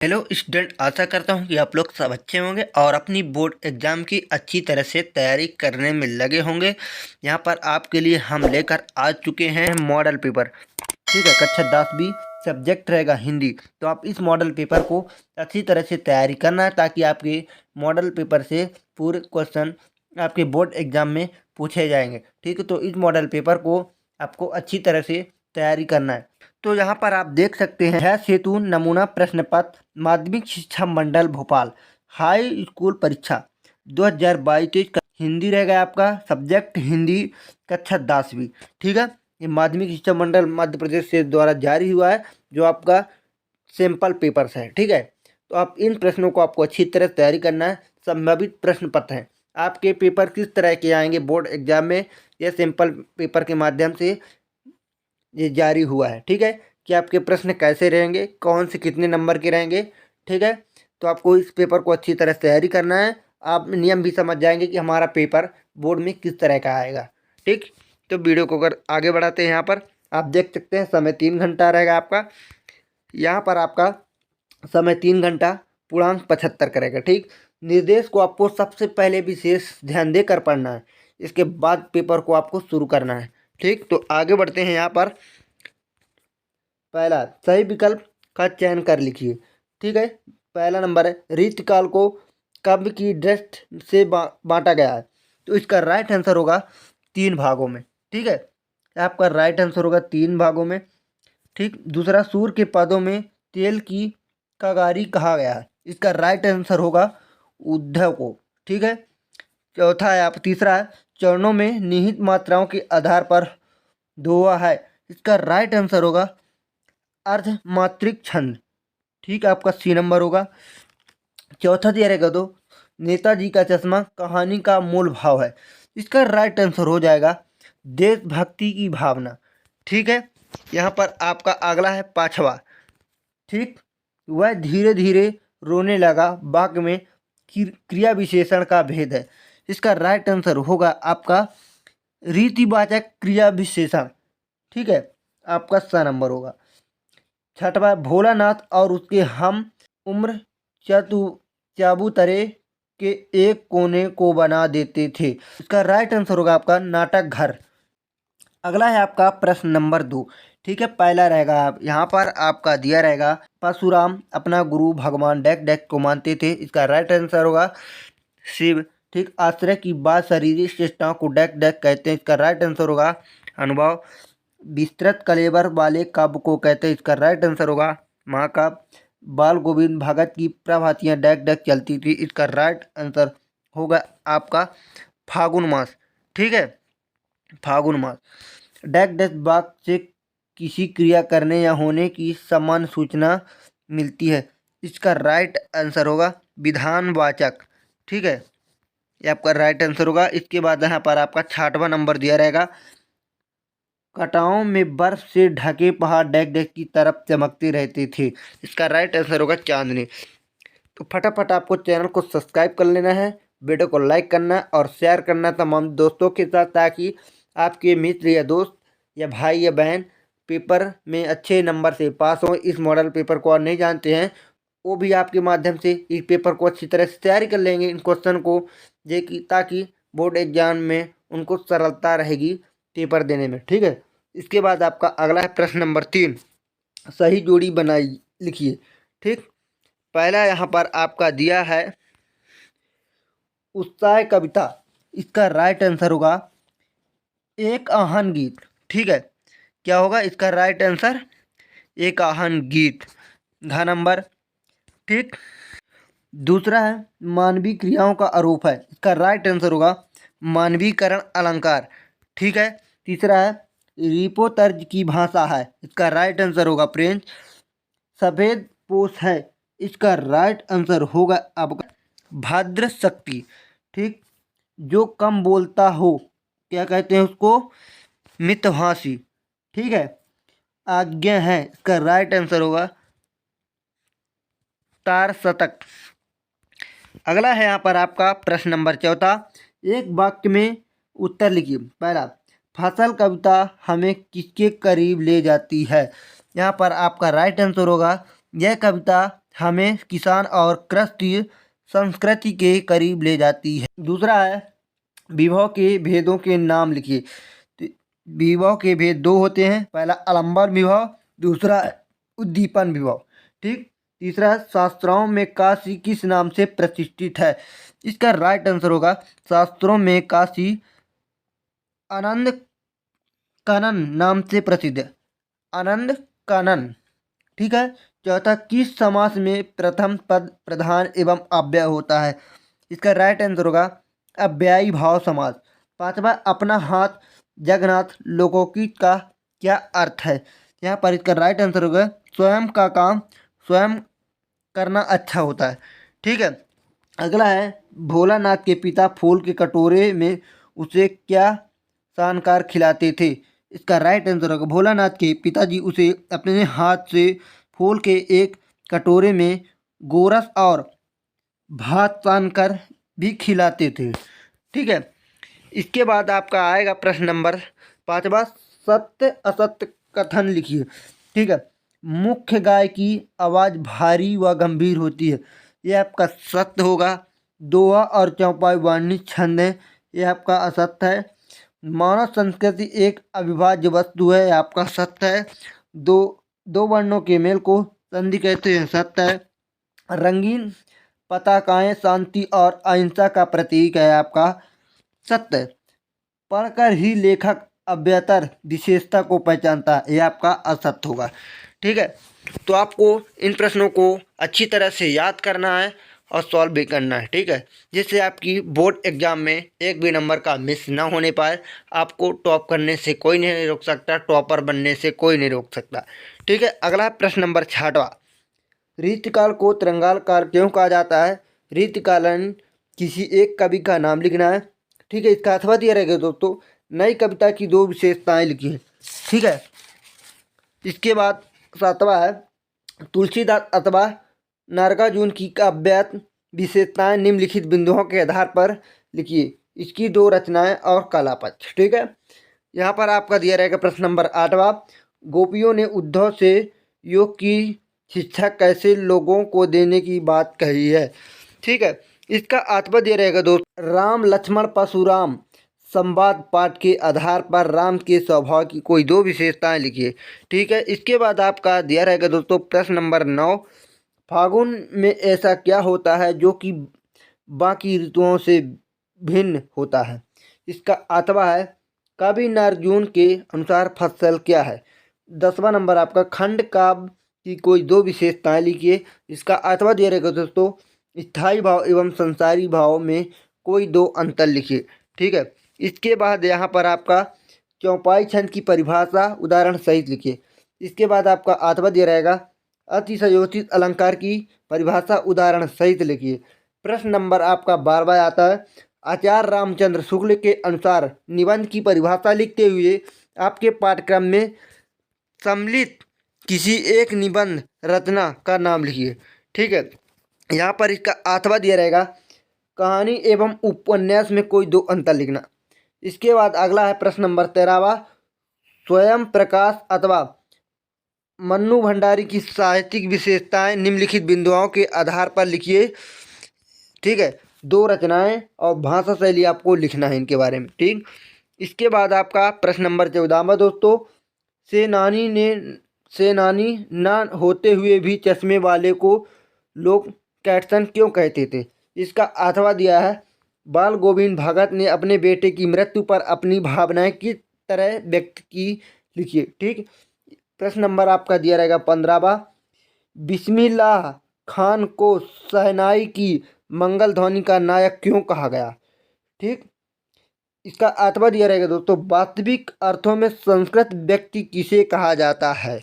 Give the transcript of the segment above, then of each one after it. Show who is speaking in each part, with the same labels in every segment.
Speaker 1: Hello student, आशा करता हूँ कि आप लोग सब अच्छे होंगे और अपनी बोर्ड एग्ज़ाम की अच्छी तरह से तैयारी करने में लगे होंगे। यहाँ पर आपके लिए हम लेकर आ चुके हैं मॉडल पेपर। ठीक है, कक्षा 10वीं सब्जेक्ट रहेगा हिंदी। तो आप इस मॉडल पेपर को अच्छी तरह से तैयारी करना है ताकि आपके मॉडल पेपर से पूरे क्वेश्चन आपके बोर्ड एग्ज़ाम में पूछे जाएंगे। ठीक है, तो इस मॉडल पेपर को आपको अच्छी तरह से तैयारी करना है। तो यहाँ पर आप देख सकते हैं है सेतु नमूना प्रश्न पत्र माध्यमिक शिक्षा मंडल भोपाल हाई स्कूल परीक्षा 2022 का हिंदी रहेगा। आपका सब्जेक्ट हिंदी, कक्षा 10वीं। ठीक है, ये माध्यमिक शिक्षा मंडल मध्य प्रदेश से द्वारा जारी हुआ है, जो आपका सैंपल पेपर्स है। ठीक है, तो आप इन प्रश्नों को आपको अच्छी तरह तैयारी करना है। संभावित प्रश्न पत्र हैं, आपके पेपर किस तरह के आएंगे बोर्ड एग्जाम में, यह सैंपल पेपर के माध्यम से ये जारी हुआ है। ठीक है, कि आपके प्रश्न कैसे रहेंगे, कौन से कितने नंबर के रहेंगे। ठीक है, तो आपको इस पेपर को अच्छी तरह से तैयारी करना है। आप नियम भी समझ जाएंगे कि हमारा पेपर बोर्ड में किस तरह का आएगा। ठीक, तो वीडियो को अगर आगे बढ़ाते हैं, यहाँ पर आप देख सकते हैं समय 3 घंटा रहेगा आपका। यहाँ पर आपका समय 3 घंटा, पूर्णांक 75 करेगा। ठीक, निर्देश को आपको सबसे पहले विशेष ध्यान देकर पढ़ना है, इसके बाद पेपर को आपको शुरू करना है। ठीक, तो आगे बढ़ते हैं। यहाँ पर पहला सही विकल्प का चयन कर लिखिए। ठीक है, पहला नंबर है ऋतुकाल को कब की दृष्टि से बांटा गया है। तो इसका राइट आंसर होगा 3 भागों में। ठीक है, आपका राइट आंसर होगा 3 भागों में। ठीक, दूसरा सूर्य के पदों में तेल की कगारी कहा गया है। इसका राइट आंसर होगा उद्धव को। ठीक है, चौथा है आप तीसरा है चरणों में निहित मात्राओं के आधार पर धोआ है। इसका राइट आंसर होगा अर्धमात्रिक छंद। ठीक, आपका सी नंबर होगा। चौथा दिया रहेगा तो नेताजी का चश्मा कहानी का मूल भाव है। इसका राइट आंसर हो जाएगा देशभक्ति की भावना। ठीक है, यहाँ पर आपका अगला है पांचवा। ठीक, वह धीरे धीरे रोने लगा वाक्य में क्रिया विशेषण का भेद है। इसका राइट आंसर होगा आपका रीतिवाचक क्रिया विशेषण। ठीक है, आपका सा नंबर होगा। छठवा भोलानाथ और उसके हम उम्र चाबूतरे के एक कोने को बना देते थे। इसका राइट आंसर होगा आपका नाटक घर। अगला है आपका प्रश्न नंबर 2। ठीक है, पहला रहेगा यहाँ पर आपका दिया रहेगा परशुराम अपना गुरु भगवान डैक डैक को मानते थे। इसका राइट आंसर होगा शिव। ठीक, आश्रय की बात शारीरिक चेष्टाओं को डैक डैक कहते हैं। इसका राइट आंसर होगा अनुभव। विस्तृत कलेवर वाले काव्य को कहते हैं। इसका राइट आंसर होगा महाकाव्य। बाल गोविंद भगत की प्रभातियाँ डैक डैक चलती थी। इसका राइट आंसर होगा आपका फागुन मास। ठीक है, फागुन मास। डैक डैक वाक्य से किसी क्रिया करने या होने की समान सूचना मिलती है। इसका राइट आंसर होगा विधानवाचक। ठीक है, ये आपका राइट आंसर होगा। इसके बाद यहाँ पर आपका 6वां नंबर दिया रहेगा कटाओं में बर्फ से ढके पहाड़ डैक डैक की तरफ चमकते रहते थे। इसका राइट आंसर होगा चांदनी। तो फटाफट आपको चैनल को सब्सक्राइब कर लेना है, वीडियो को लाइक करना और शेयर करना तमाम दोस्तों के साथ, ताकि आपके मित्र या दोस्त या भाई या बहन पेपर में अच्छे नंबर से पास हो। इस मॉडल पेपर को और नहीं जानते हैं, वो भी आपके माध्यम से इस पेपर को अच्छी तरह से तैयारी कर लेंगे, इन क्वेश्चन को ताकि बोर्ड एग्जाम में उनको सरलता रहेगी पेपर देने में। ठीक है, इसके बाद आपका अगला है प्रश्न नंबर 3, सही जोड़ी बनाई लिखिए। ठीक, पहला यहाँ पर आपका दिया है उत्साह कविता। इसका राइट आंसर होगा एक आहन गीत। ठीक है, क्या होगा इसका राइट आंसर एक आहन गीत, घ नंबर। ठीक, दूसरा है मानवीय क्रियाओं का आरोप है। इसका राइट आंसर होगा मानवीकरण अलंकार। ठीक है, तीसरा है रिपो तर्ज की भाषा है। इसका राइट आंसर होगा फ्रेंच। सफेद पोष है। इसका राइट आंसर होगा आपका भद्र शक्ति। ठीक, जो कम बोलता हो क्या कहते हैं उसको, मितभाषी। ठीक है, आज्ञा है। इसका राइट आंसर होगा तार शतक। अगला है यहाँ पर आपका प्रश्न नंबर 4, एक वाक्य में उत्तर लिखिए। पहला फसल कविता हमें किसके करीब ले जाती है। यहाँ पर आपका राइट आंसर होगा यह कविता हमें किसान और कृषि संस्कृति के करीब ले जाती है। दूसरा है विभव के भेदों के नाम लिखिए। तो विभव के भेद दो होते हैं, पहला आलंबन विभव, दूसरा उद्दीपन विभव। ठीक। तीसरा, शास्त्रों में काशी किस नाम से प्रतिष्ठित है? इसका राइट आंसर होगा शास्त्रों में काशी आनंद कानन नाम से प्रसिद्ध है, आनंद कानन। ठीक है। चौथा, किस समास में प्रथम पद प्रधान एवं अव्यय होता है? इसका राइट आंसर होगा अव्ययी भाव समास। पांचवा, अपना हाथ जगन्नाथ लोकोक्ति का क्या अर्थ है? यहाँ पर इसका राइट आंसर होगा स्वयं का काम स्वयं करना अच्छा होता है। ठीक है। अगला है भोलानाथ के पिता फूल के कटोरे में उसे क्या शानकार खिलाते थे? इसका राइट आंसर होगा भोलानाथ के पिताजी उसे अपने हाथ से फूल के एक कटोरे में गोरस और भात छानकर भी खिलाते थे। ठीक है। इसके बाद आपका आएगा प्रश्न नंबर 5वां, सत्य असत्य कथन लिखिए। ठीक है। मुख्य गाय की आवाज़ भारी व गंभीर होती है, यह आपका सत्य होगा। दोहा और चौपाई वाणिज्य छंद है, यह आपका असत्य है। मानव संस्कृति एक अविभाज्य वस्तु है, आपका सत्य है। दो वर्णों के मेल को संधि कहते हैं, सत्य है। रंगीन पताकाएं शांति और अहिंसा का प्रतीक है, आपका सत्य है। पढ़कर ही लेखक अभ्यतर विशेषता को पहचानता है, यह आपका असत्य होगा। ठीक है। तो आपको इन प्रश्नों को अच्छी तरह से याद करना है और सॉल्व भी करना है। ठीक है। जिससे आपकी बोर्ड एग्जाम में एक भी नंबर का मिस ना होने पाए। आपको टॉप करने से कोई नहीं रोक सकता, टॉपर बनने से कोई नहीं रोक सकता। ठीक है। अगला प्रश्न नंबर 6वां, रीतिकाल को तिरंगाल काल क्यों कहा जाता है? रीतिकालन किसी एक कवि का नाम लिखना है। ठीक है। इसका अथवा दिया रहेगा दोस्तों, नई कविता की दो विशेषताएं लिखी हैं। ठीक है। इसके बाद 7वां है तुलसीदास अथवा नागार्जुन की काव्यात्मक विशेषताएं निम्नलिखित बिंदुओं के आधार पर लिखिए। इसकी दो रचनाएं और कलापक्ष। ठीक है। यहाँ पर आपका दिया रहेगा प्रश्न नंबर 8वां, गोपियों ने उद्धव से योग की शिक्षा कैसे लोगों को देने की बात कही है? ठीक है। इसका अथवा दिया रहेगा दोस्त, राम लक्ष्मण परशुराम संवाद पाठ के आधार पर राम के स्वभाव की कोई दो विशेषताएं लिखिए। ठीक है। इसके बाद आपका दिया रहेगा दोस्तों प्रश्न नंबर 9, फागुन में ऐसा क्या होता है जो कि बाकी ऋतुओं से भिन्न होता है? इसका अथवा है कवि नागार्जुन के अनुसार फसल क्या है? 10वां नंबर आपका खंड काव्य की कोई दो विशेषताएं लिखिए। इसका अथवा दिया रहेगा दोस्तों, स्थायी भाव एवं संसारी भाव में कोई दो अंतर लिखिए। ठीक है। इसके बाद यहाँ पर आपका चौपाई छंद की परिभाषा उदाहरण सहित लिखिए। इसके बाद आपका अथवा दिया रहेगा अतिशयोचित अलंकार की परिभाषा उदाहरण सहित लिखिए। प्रश्न नंबर आपका 12वां आता है, आचार्य रामचंद्र शुक्ल के अनुसार निबंध की परिभाषा लिखते हुए आपके पाठ्यक्रम में सम्मिलित किसी एक निबंध रचना का नाम लिखिए। ठीक है। यहाँ पर इसका अथवा दिया रहेगा कहानी एवं उपन्यास में कोई दो अंतर लिखना। इसके बाद अगला है प्रश्न नंबर 13वां, स्वयं प्रकाश अथवा मन्नू भंडारी की साहित्यिक विशेषताएं निम्नलिखित बिंदुओं के आधार पर लिखिए। ठीक है। दो रचनाएं और भाषा शैली आपको लिखना है इनके बारे में। ठीक। इसके बाद आपका प्रश्न नंबर 14वां दोस्तों, सेनानी न होते हुए भी चश्मे वाले को लोग कैटसन क्यों कहते थे? इसका अथवा दिया है बाल गोविंद भगत ने अपने बेटे की मृत्यु पर अपनी भावनाएं किस तरह व्यक्त की, लिखिए। ठीक। प्रश्न नंबर आपका दिया रहेगा 15वां, बिस्मिल्लाह खान को शहनाई की मंगल ध्वनि का नायक क्यों कहा गया? ठीक। इसका अथवा दिया रहेगा दोस्तों, वास्तविक अर्थों में संस्कृत व्यक्ति किसे कहा जाता है?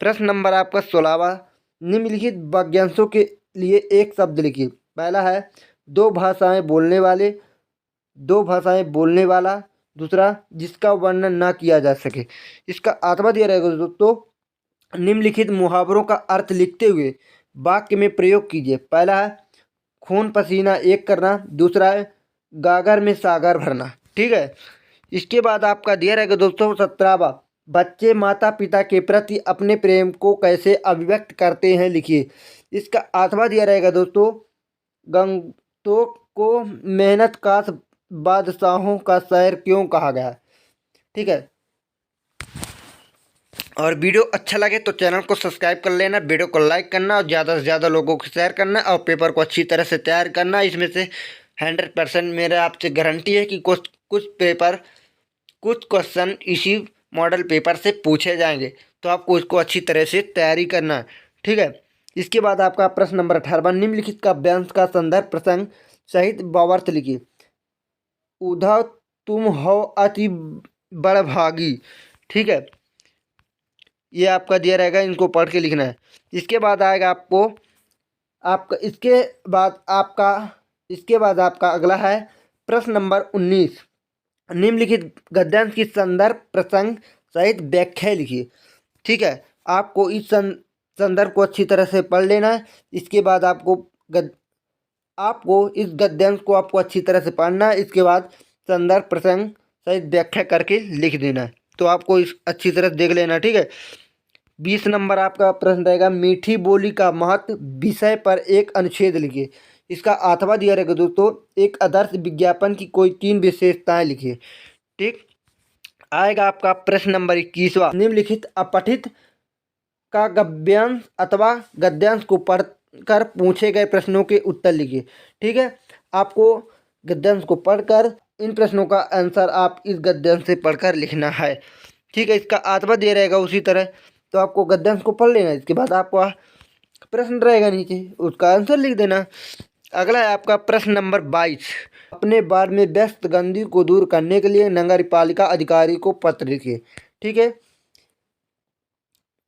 Speaker 1: प्रश्न नंबर आपका 16वां, निम्नलिखित वाक्यांशों के लिए एक शब्द लिखिए। पहला है दो भाषाएं बोलने वाले, दो भाषाएं बोलने वाला, दूसरा जिसका वर्णन ना किया जा सके। इसका अथवा दिया रहेगा दोस्तों, निम्नलिखित मुहावरों का अर्थ लिखते हुए वाक्य में प्रयोग कीजिए। पहला है खून पसीना एक करना, दूसरा है गागर में सागर भरना। ठीक है। इसके बाद आपका दिया रहेगा दोस्तों 17वां, बच्चे माता पिता के प्रति अपने प्रेम को कैसे अभिव्यक्त करते हैं, लिखिए। इसका अथवा दिया रहेगा दोस्तों, गंगटोक को मेहनत का बादशाहों का शहर क्यों कहा गया। ठीक है, और वीडियो अच्छा लगे तो चैनल को सब्सक्राइब कर लेना, वीडियो को लाइक करना और ज़्यादा से ज़्यादा लोगों को शेयर करना और पेपर को अच्छी तरह से तैयार करना। इसमें से 100% मेरा आपसे गारंटी है कि कुछ क्वेश्चन इसी मॉडल पेपर से पूछे जाएंगे, तो आपको इसको अच्छी तरह से तैयारी करना है। ठीक है, इसके बाद आपका प्रश्न नंबर 18, निम्नलिखित काव्यांश का संदर्भ प्रसंग सहित भावार्थ लिखिए। उद्धव तुम हो अति बड़भागी। ठीक है, ये आपका दिया रहेगा, इनको पढ़ के लिखना है। इसके बाद आएगा आपका इसके बाद आपका अगला है प्रश्न नंबर 19, निम्नलिखित गद्यांश की संदर्भ प्रसंग सहित व्याख्या लिखिए। ठीक है, आपको इस संदर्भ को अच्छी तरह से पढ़ लेना है। इसके बाद आपको इस गद्यांश को आपको अच्छी तरह से पढ़ना है। इसके बाद संदर्भ प्रसंग सहित व्याख्या करके लिख देना है, तो आपको इस अच्छी तरह देख लेना। ठीक है, 20 नंबर आपका प्रश्न रहेगा, मीठी बोली का महत्व विषय पर एक अनुच्छेद लिखिए। इसका अथवा दिया रहेगा दोस्तों, एक आदर्श विज्ञापन की कोई 3 विशेषताएं लिखिए। ठीक, आएगा आपका प्रश्न नंबर 21वां, निम्नलिखित अपठित का गद्यांश अथवा गद्यांश को पढ़कर पूछे गए प्रश्नों के उत्तर लिखिए। ठीक है, आपको गद्यांश को पढ़कर इन प्रश्नों का आंसर आप इस गद्यांश से पढ़कर लिखना है। ठीक है, इसका अथवा दे रहेगा उसी तरह, तो आपको गद्यांश को पढ़ लेना। इसके बाद आपको प्रश्न रहेगा नीचे, उसका आंसर लिख देना। अगला है आपका प्रश्न नंबर 22, अपने बार में व्यस्त गंदगी को दूर करने के लिए नगर पालिका अधिकारी को पत्र लिखिए। ठीक है,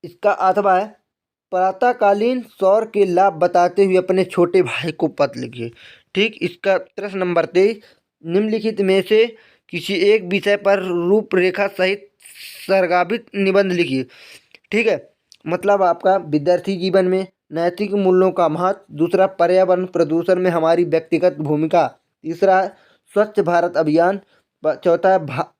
Speaker 1: इसका अथवा है, प्रातःकालीन सौर के लाभ बताते हुए अपने छोटे भाई को पत्र लिखिए। ठीक, इसका प्रश्न नंबर 23, निम्नलिखित में से किसी एक विषय पर रूपरेखा सहित सरगावित निबंध लिखिए। ठीक है, मतलब आपका विद्यार्थी जीवन में नैतिक मूल्यों का महत्व, दूसरा पर्यावरण प्रदूषण में हमारी व्यक्तिगत भूमिका, तीसरा स्वच्छ भारत अभियान, चौथा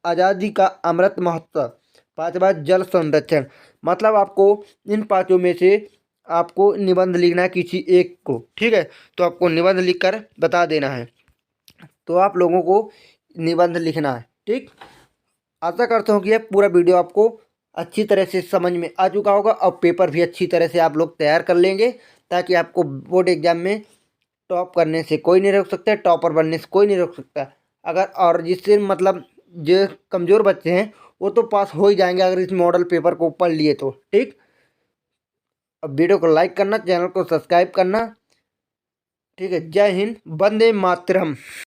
Speaker 1: आज़ादी का अमृत महोत्सव, पांचवा जल संरक्षण। मतलब आपको इन पांचों में से आपको निबंध लिखना है किसी एक को। ठीक है, तो आपको निबंध लिखकर बता देना है, तो आप लोगों को निबंध लिखना है। ठीक, आशा करता हूँ कि यह पूरा वीडियो आपको अच्छी तरह से समझ में आ चुका होगा और पेपर भी अच्छी तरह से आप लोग तैयार कर लेंगे, ताकि आपको बोर्ड एग्जाम में टॉप करने से कोई नहीं रोक सकता, टॉपर बनने से कोई नहीं रोक सकता। अगर और जिससे मतलब जो कमज़ोर बच्चे हैं वो तो पास हो ही जाएंगे अगर इस मॉडल पेपर को पढ़ लिए तो। ठीक, अब वीडियो को लाइक करना, चैनल को सब्सक्राइब करना। ठीक है, जय हिंद, वंदे मातरम।